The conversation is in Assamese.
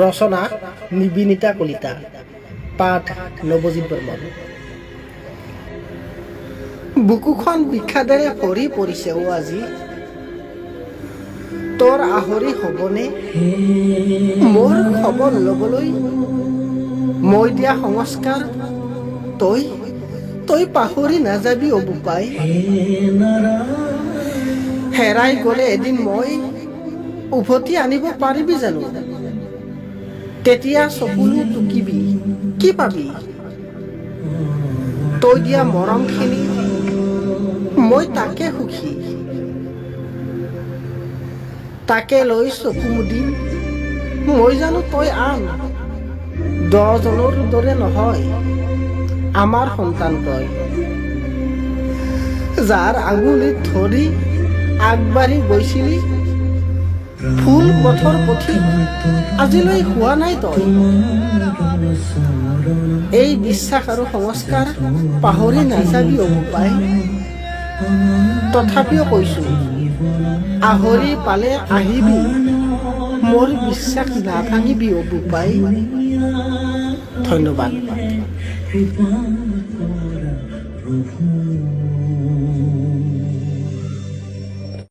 ৰচনা নিবিনিতা কলিতা, পাঠ নৱজিৎ বৰ্মন। বুকুখন বিষাদেৰে ভৰি পৰিছে আজি, তোৰ আহৰি হ'বনে মোৰ খবৰ ল'বলৈ? মই দিয়া সংস্কাৰ তই পাহৰি নাযাবি অ বোপাই। হেৰাই গ'লে এদিন মই উভতি আনিব পাৰিবি জানো? তেতিয়া চকুলো টুকিবি, কি পাবি? তই দিয়া মৰমখিনি মই তাকে সুখী, তাকে লৈ চকু মুদিম মই জানো তই আন 10 জনৰ দৰে নহয় আমাৰ সন্তান তই। যাৰ আঙুলিত ধৰি আগবাঢ়ি গৈছিলি, ফুল পথৰ পথিক আজিলৈ হোৱা নাই তই। এই বিশ্বাস আৰু সংস্কাৰ পাহৰি নাযাবি অ বোপাই। তথাপিও কৈছো, আহৰি পালে আহিবি, মোৰ বিশ্বাস নাভাঙিবি অ বোপাই। ধন্যবাদ।